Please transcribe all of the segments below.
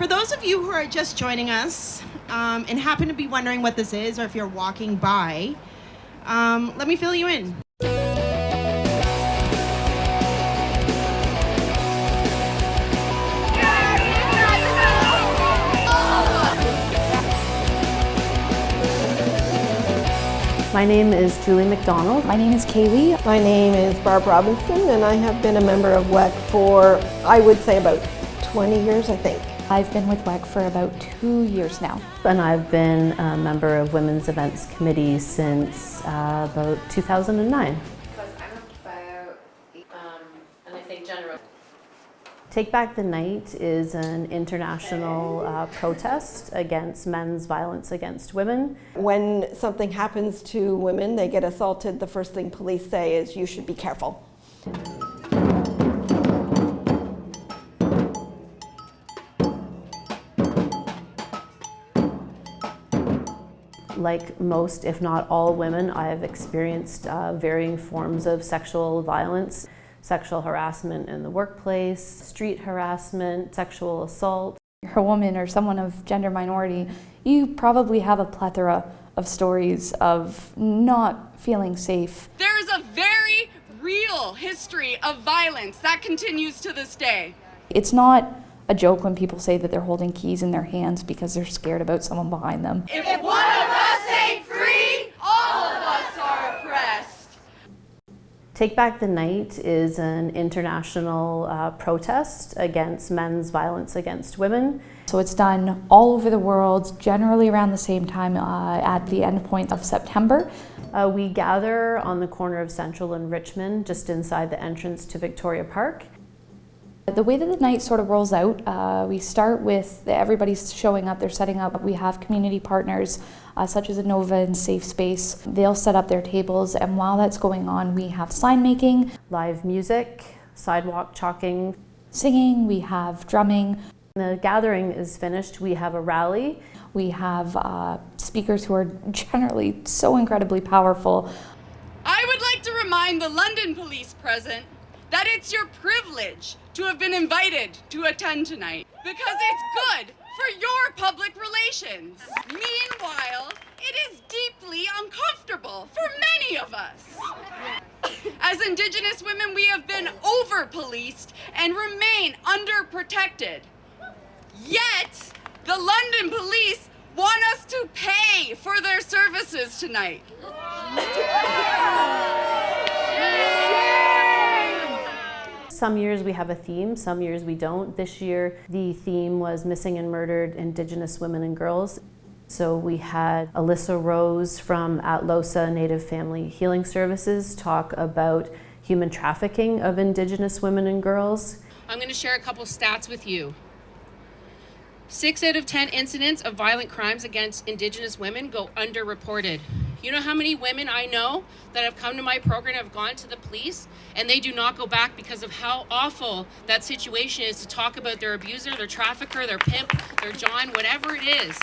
For those of you who are just joining us and happen to be wondering what this is, or if you're walking by, let me fill you in. My name is Julie McDonald. My name is Kaylee. My name is Barb Robinson, and I have been a member of WEC for, I would say, about 20 years, I think. I've been with WEC for about 2 years now. And I've been a member of Women's Events Committee since about 2009. Because I'm about, and I think general. Take Back the Night is an international protest against men's violence against women. When something happens to women, they get assaulted, the first thing police say is, you should be careful. Like most, if not all women, I have experienced varying forms of sexual violence. Sexual harassment in the workplace, street harassment, sexual assault. If you're a woman or someone of gender minority, you probably have a plethora of stories of not feeling safe. There is a very real history of violence that continues to this day. It's not a joke when people say that they're holding keys in their hands because they're scared about someone behind them. If one of us ain't free, all of us are oppressed. Take Back the Night is an international protest against men's violence against women. So it's done all over the world, generally around the same time at the end point of September. We gather on the corner of Central and Richmond, just inside the entrance to Victoria Park. The way that the night sort of rolls out, we start with everybody's showing up, they're setting up. We have community partners such as Inova and Safe Space. They'll set up their tables, and while that's going on, we have sign making, Live music, sidewalk chalking. singing, we have drumming. When the gathering is finished, we have a rally. We have speakers who are generally so incredibly powerful. I would like to remind the London police present that it's your privilege to have been invited to attend tonight because it's good for your public relations. Meanwhile, it is deeply uncomfortable for many of us. As Indigenous women, we have been over-policed and remain underprotected. Yet, the London police want us to pay for their services tonight. Some years we have a theme, some years we don't. This year the theme was Missing and Murdered Indigenous Women and Girls. So we had Alyssa Rose from Atlosa Native Family Healing Services talk about human trafficking of Indigenous women and girls. I'm going to share a couple stats with you. 6 out of 10 incidents of violent crimes against Indigenous women go underreported. You know how many women I know that have come to my program and have gone to the police and they do not go back because of how awful that situation is to talk about their abuser, their trafficker, their pimp, their John, whatever it is.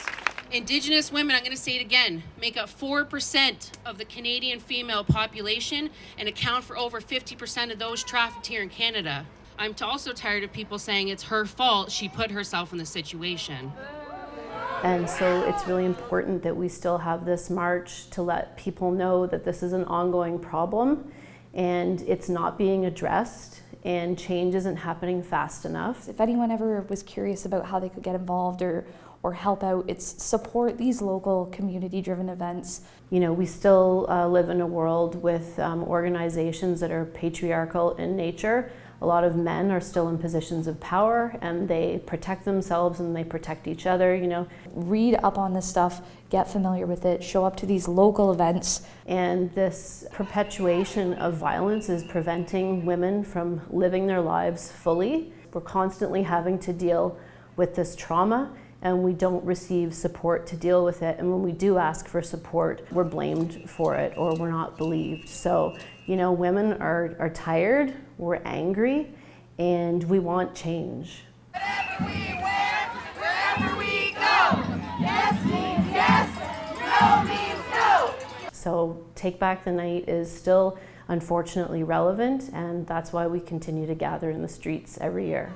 Indigenous women, I'm going to say it again, make up 4% of the Canadian female population and account for over 50% of those trafficked here in Canada. I'm also tired of people saying it's her fault, she put herself in the situation. And so it's really important that we still have this march to let people know that this is an ongoing problem and it's not being addressed and change isn't happening fast enough. If anyone ever was curious about how they could get involved or help out, it's support these local community-driven events. You know, we still live in a world with organizations that are patriarchal in nature. A lot of men are still in positions of power and they protect themselves and they protect each other, you know. Read up on this stuff, get familiar with it, show up to these local events. And this perpetuation of violence is preventing women from living their lives fully. We're constantly having to deal with this trauma and we don't receive support to deal with it. And when we do ask for support, we're blamed for it or we're not believed. So, you know, women are tired, we're angry, and we want change. Whatever we wear, wherever we go, yes means yes, no means no. So Take Back the Night is still unfortunately relevant, and that's why we continue to gather in the streets every year.